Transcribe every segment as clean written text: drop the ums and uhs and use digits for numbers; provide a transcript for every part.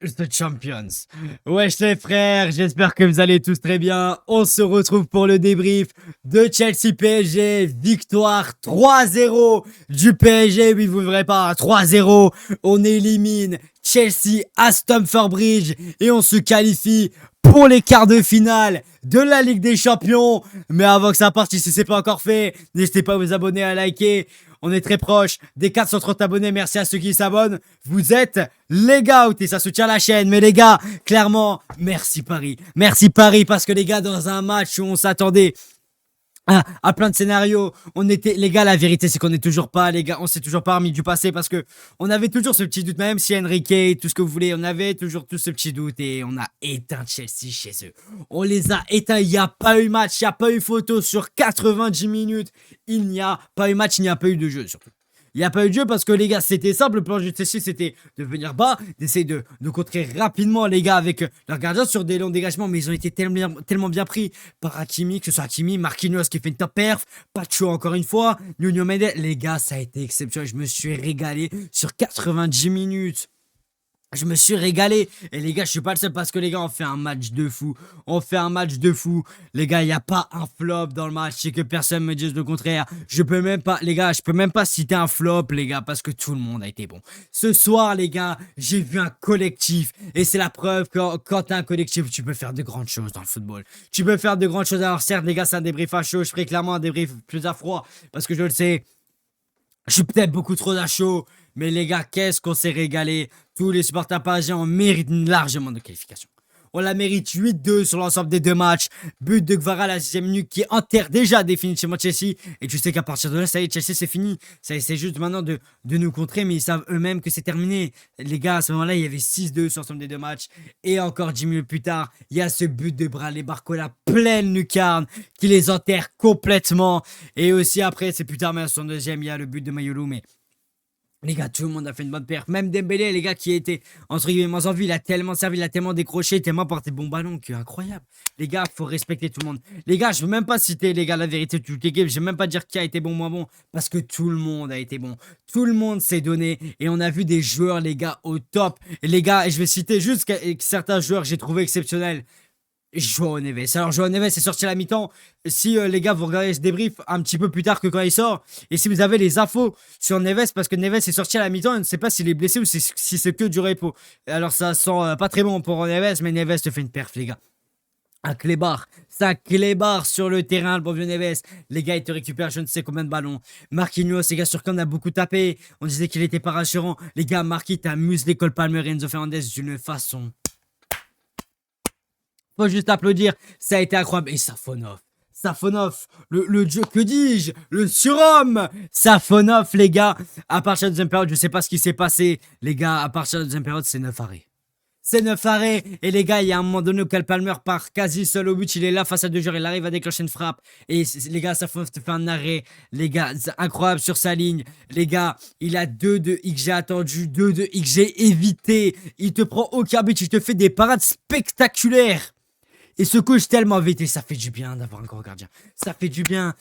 The Champions. Wesh les frères, j'espère que vous allez tous très bien. On se retrouve pour le débrief de Chelsea PSG. Victoire 3-0 du PSG. Oui, vous ne verrez pas, 3-0. On élimine Chelsea à Stamford Bridge et on se qualifie pour les quarts de finale de la Ligue des Champions. Mais avant que ça parte, si ce n'est pas encore fait, n'hésitez pas à vous abonner, à liker. On est très proche des 430 abonnés. Merci à ceux qui s'abonnent. Vous êtes les gars et ça soutient la chaîne. Mais les gars, clairement, merci Paris. Merci Paris parce que les gars, dans un match où on s'attendait à plein de scénarios, on était, les gars, la vérité c'est qu'on n'est toujours pas, les gars, on s'est toujours pas remis du passé parce que on avait toujours ce petit doute, même si Enrique, tout ce que vous voulez, on avait toujours tout ce petit doute et on a éteint Chelsea chez eux. On les a éteints, il n'y a pas eu match, il n'y a pas eu photo sur 90 minutes, il n'y a pas eu match, il n'y a pas eu de jeu surtout. Il n'y a pas eu de jeu parce que les gars, c'était simple. Le plan de Chelsea, c'était de venir bas, d'essayer de contrer rapidement les gars avec leur gardien sur des longs dégagements. Mais ils ont été tellement bien pris par Hakimi, que ce soit Hakimi, Marquinhos qui fait une top perf, Pacho encore une fois, Nuno Mendes. Les gars, ça a été exceptionnel. Je me suis régalé sur 90 minutes. Je me suis régalé. Et les gars, je suis pas le seul parce que les gars, on fait un match de fou. On fait un match de fou. Les gars, il n'y a pas un flop dans le match. C'est que personne me dise le contraire. Je peux même pas, les gars, je peux même pas citer un flop, les gars, parce que tout le monde a été bon. Ce soir, les gars, j'ai vu un collectif. Et c'est la preuve que quand t'as un collectif, tu peux faire de grandes choses dans le football. Tu peux faire de grandes choses. Alors certes, les gars, c'est un débrief à chaud. Je ferai clairement un débrief plus à froid. Parce que je le sais. Je suis peut-être beaucoup trop à chaud, mais les gars, qu'est-ce qu'on s'est régalé. Tous les supporters parisiens, on mérite largement de qualification. On la mérite 8-2 sur l'ensemble des deux matchs. But de Gvara à la 6ème minute qui enterre déjà définitivement Chelsea. Et tu sais qu'à partir de là, ça y est, Chelsea c'est fini. Ça y est, c'est juste maintenant de nous contrer, mais ils savent eux-mêmes que c'est terminé. Les gars, à ce moment-là, il y avait 6-2 sur l'ensemble des deux matchs. Et encore 10 minutes plus tard, il y a ce but de Bradley Barcola pleine lucarne qui les enterre complètement. Et aussi après, c'est plus tard, mais à son deuxième, il y a le but de Mayolu, mais les gars, tout le monde a fait une bonne perf. Même Dembélé, les gars, qui était entre guillemets moins en vue, il a tellement servi, il a tellement décroché, tellement porté bon ballon que incroyable. Les gars, faut respecter tout le monde. Les gars, je veux même pas citer, les gars, la vérité de toute l'équipe. Je vais même pas dire qui a été bon, moins bon, parce que tout le monde a été bon. Tout le monde s'est donné et on a vu des joueurs, les gars, au top. Et les gars, je vais citer juste certains joueurs que j'ai trouvé exceptionnels. Joao Neves. Alors, Joao Neves est sorti à la mi-temps. Si les gars, vous regardez ce débrief un petit peu plus tard que quand il sort, et si vous avez les infos sur Neves, parce que Neves est sorti à la mi-temps, je ne sais pas s'il est blessé ou si c'est que du repos. Alors, ça sent pas très bon pour Neves, mais Neves te fait une perf, les gars. Un clébard, c'est un clébard sur le terrain, le bon vieux Neves. Les gars, il te récupère je ne sais combien de ballons. Marquinhos, les gars, sur qui on a beaucoup tapé. On disait qu'il était pas rassurant. Les gars, Marquis, t'as muselé Cole Palmer et Enzo Fernandez d'une façon. Faut juste applaudir, ça a été incroyable. Et Safonov, Safonov, le dieu, que dis-je, le surhomme, Safonov, les gars. À partir de la deuxième période, je sais pas ce qui s'est passé. Les gars, à partir de la deuxième période, c'est 9 arrêts. C'est 9 arrêts. Et les gars, il y a un moment donné où Kyle Palmer part quasi seul au but. Il est là face à deux joueurs. Il arrive à déclencher une frappe. Et les gars, Safonov te fait un arrêt. Les gars, c'est incroyable sur sa ligne. Les gars, il a 2 de XG attendu, 2 de XG évité. Il te prend aucun but. Il te fait des parades spectaculaires. Et ce coach tellement vite et ça fait du bien d'avoir un grand gardien. Ça fait du bien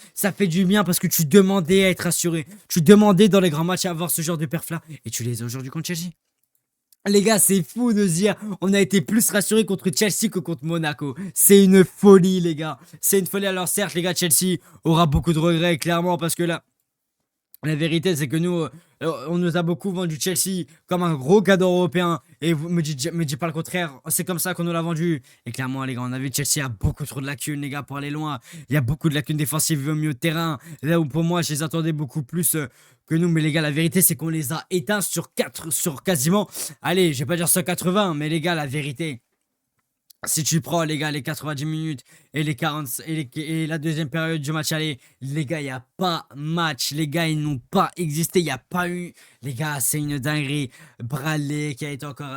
parce que tu demandais à être assuré. Tu demandais dans les grands matchs à avoir ce genre de perf là et tu les as aujourd'hui contre Chelsea. Les gars, c'est fou de se dire on a été plus rassuré contre Chelsea que contre Monaco. C'est une folie les gars. C'est une folie. Alors certes les gars, Chelsea aura beaucoup de regrets clairement parce que là la vérité, c'est que nous, on nous a beaucoup vendu Chelsea comme un gros cadeau européen. Et vous me dites pas le contraire. C'est comme ça qu'on nous l'a vendu. Et clairement, les gars, on a vu Chelsea a beaucoup trop de lacunes, les gars, pour aller loin. Il y a beaucoup de lacunes défensives au milieu de terrain. Là où pour moi, je les attendais beaucoup plus que nous. Mais les gars, la vérité, c'est qu'on les a éteints sur quasiment. Allez, je vais pas dire 180, mais les gars, la vérité. Si tu prends, les gars, les 90 minutes et les 40 et la deuxième période du match aller, les gars, il n'y a pas match. Les gars, ils n'ont pas existé. Il n'y a pas eu. Les gars, c'est une dinguerie. Bradley qui a été encore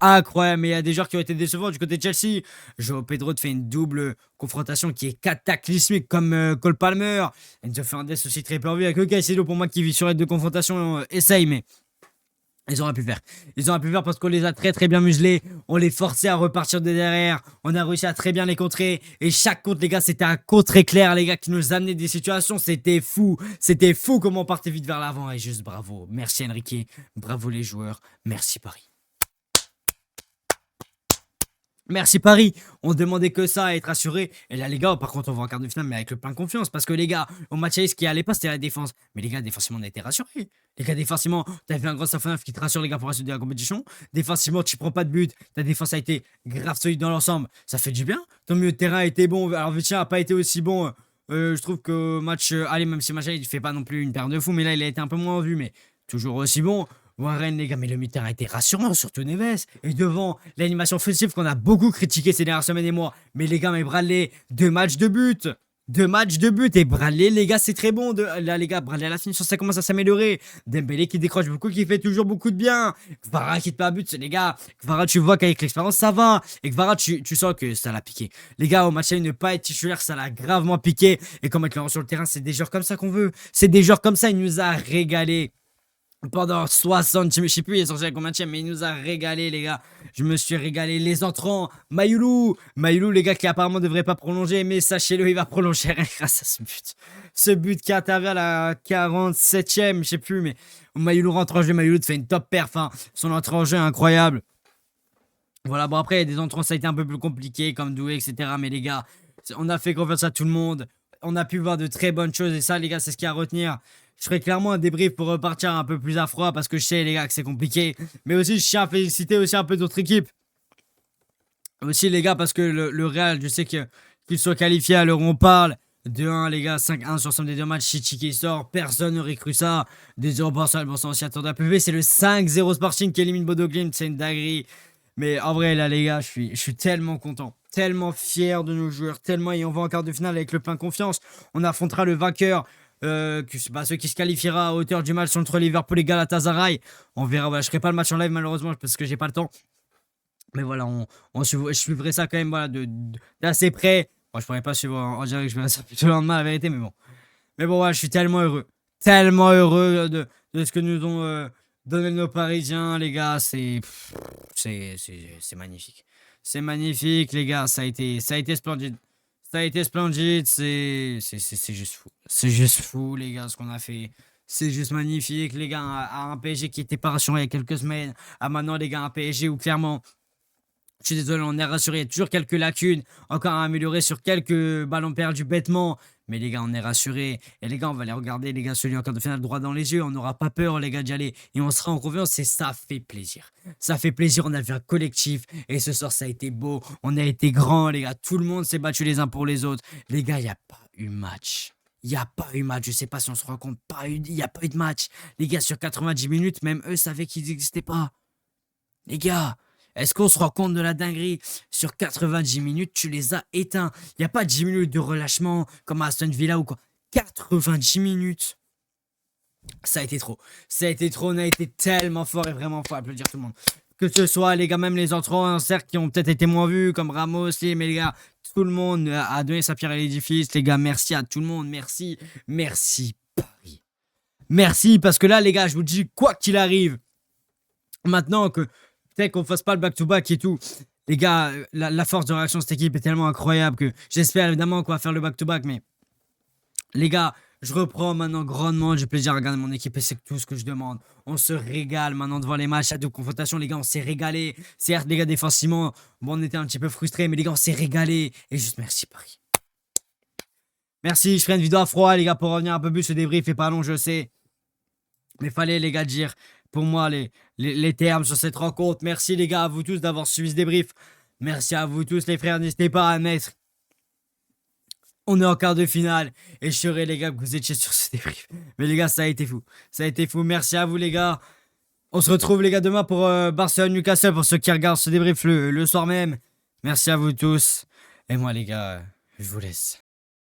incroyable. Mais il y a des joueurs qui ont été décevants du côté de Chelsea. Joao Pedro te fait une double confrontation qui est cataclysmique comme Cole Palmer. Enzo Fernandez aussi très peu en vue. Il n'y a que Caicedo pour moi qui vit sur les deux confrontations. Essaye, mais Ils auraient pu faire. Ils auraient pu faire parce qu'on les a très très bien muselés. On les forçait à repartir de derrière. On a réussi à très bien les contrer. Et chaque contre, les gars, c'était un contre éclair, les gars, qui nous amenait des situations. C'était fou. C'était fou comment on partait vite vers l'avant. Et juste bravo. Merci Enrique. Bravo les joueurs. Merci Paris. Merci Paris, on demandait que ça à être assuré. Et là les gars, par contre on va en quart de finale mais avec le plein de confiance. Parce que les gars, au match aller, ce qui allait pas c'était la défense. Mais les gars, défensivement on a été rassurés. Les gars, défensivement, t'as fait un gros Safonaf qui te rassure les gars pour la suite de la compétition. Défensivement, tu prends pas de but. Ta défense a été grave solide dans l'ensemble. Ça fait du bien. Ton milieu de terrain a été bon. Alors Vitinha a pas été aussi bon. Je trouve que match allez, même si match aller, il fait pas non plus une paire de fou. Mais là il a été un peu moins vu. Mais toujours aussi bon. Warren, les gars, mais le milieu de terrain a été rassurant, surtout Neves. Et devant l'animation offensive qu'on a beaucoup critiqué ces dernières semaines et mois. Mais les gars, mais Bradley, 2 matchs de but. 2 matchs de but. Et Bradley, les gars, c'est très bon. Là, les gars, Bradley à la finition, ça commence à s'améliorer. Dembélé qui décroche beaucoup, qui fait toujours beaucoup de bien. Kvara qui te pas but, les gars. Kvara, tu vois qu'avec l'expérience, ça va. Et Kvara, tu sens que ça l'a piqué. Les gars, au match, ne pas être titulaire, ça l'a gravement piqué. Et comme mettre sur le terrain, c'est des joueurs comme ça qu'on veut. C'est des joueurs comme ça, il nous a régalé. Pendant 60, je sais plus, il est sorti à combien de mais il nous a régalé, les gars. Je me suis régalé. Les entrants, Mayoulou, les gars, qui apparemment devrait pas prolonger, mais sachez-le, il va prolonger grâce à ce but. Ce but qui intervient à la 47e, je sais plus, mais Mayoulou rentre en jeu. Mayoulou te fait une top perf. Hein. Son entrée en jeu est incroyable. Voilà, bon, après, il y a des entrants, ça a été un peu plus compliqué, comme Doué, etc. Mais les gars, on a fait confiance à tout le monde. On a pu voir de très bonnes choses, et ça, les gars, c'est ce qu'il y a à retenir. Je ferai clairement un débrief pour repartir un peu plus à froid parce que je sais les gars que c'est compliqué. Mais aussi je tiens à féliciter aussi un peu d'autres équipes. Aussi les gars parce que le Real, je sais qu'ils soient qualifiés à l'heure où on parle. 2-1 les gars, 5-1 sur somme des 2 matchs, Chichi qui sort, personne n'aurait cru ça. 2-0 Barcelone, bon ça aussi attendre un peu plus. C'est le 5-0 Sporting qui élimine Bodo Glimt, c'est une dinguerie. Mais en vrai là les gars, je suis tellement content. Tellement fier de nos joueurs, tellement et on va en quart de finale avec le plein confiance. On affrontera le vainqueur. Ceux qui se qualifiera à hauteur du match entre Liverpool et Galatasaray. On verra, voilà, je ferai pas le match en live malheureusement parce que j'ai pas le temps. Mais voilà, je suivrai ça quand même voilà, d'assez près. Bon, je pourrais pas suivre en direct, je verrai ça plutôt le lendemain la vérité, mais bon. Mais bon, voilà, je suis tellement heureux. Tellement heureux de ce que nous ont donné nos Parisiens, les gars. C'est magnifique. C'est magnifique, les gars. Ça a été splendide. Ça a été splendide, c'est juste fou. C'est juste fou, les gars, ce qu'on a fait. C'est juste magnifique, les gars, à un PSG qui était pas rassuré il y a quelques semaines. À maintenant, les gars, un PSG où clairement, je suis désolé, on est rassuré. Il y a toujours quelques lacunes, encore à améliorer sur quelques ballons perdus bêtement. Mais les gars, on est rassurés. Et les gars, on va les regarder, les gars, celui encore de finale droit dans les yeux. On n'aura pas peur, les gars, d'y aller. Et on sera en confiance et ça fait plaisir. Ça fait plaisir, on a vu un collectif. Et ce soir, ça a été beau. On a été grands, les gars. Tout le monde s'est battu les uns pour les autres. Les gars, il n'y a pas eu match. Il n'y a pas eu match. Je sais pas si on se rend compte. Il n'y a pas eu de match. Les gars, sur 90 minutes, même eux savaient qu'ils n'existaient pas. Les gars. Est-ce qu'on se rend compte de la dinguerie? Sur 90 minutes, tu les as éteints. Il n'y a pas 10 minutes de relâchement comme à Aston Villa ou quoi. 90 minutes. Ça a été trop. Ça a été trop. On a été tellement fort et vraiment fort. Applaudir tout le monde. Que ce soit les gars, même les entrants, certes, qui ont peut-être été moins vus, comme Ramos, mais les gars, tout le monde a donné sa pierre à l'édifice. Les gars, merci à tout le monde. Merci. Merci, Paris. Merci, parce que là, les gars, je vous dis, quoi qu'il arrive, maintenant que peut-être qu'on fasse pas le back-to-back et tout. Les gars, la force de réaction de cette équipe est tellement incroyable que j'espère évidemment qu'on va faire le back-to-back. Mais les gars, je reprends maintenant grandement. J'ai plaisir à regarder mon équipe et c'est tout ce que je demande. On se régale maintenant devant les matchs à deux confrontations. Les gars, on s'est régalé. Certes, les gars, défensivement, bon, on était un petit peu frustrés. Mais les gars, on s'est régalé. Et juste merci, Paris. Merci, je ferai une vidéo à froid, les gars, pour revenir un peu plus. Ce débrief est pas long, je sais. Mais fallait, les gars, dire pour moi les termes sur cette rencontre. Merci, les gars, à vous tous d'avoir suivi ce débrief. Merci à vous tous, les frères. N'hésitez pas à mettre. On est en quart de finale. Et je serai, les gars, que vous étiez sur ce débrief. Mais, les gars, ça a été fou. Ça a été fou. Merci à vous, les gars. On se retrouve, les gars, demain pour Barcelone-Newcastle. Pour ceux qui regardent ce débrief le soir même. Merci à vous tous. Et moi, les gars, je vous laisse.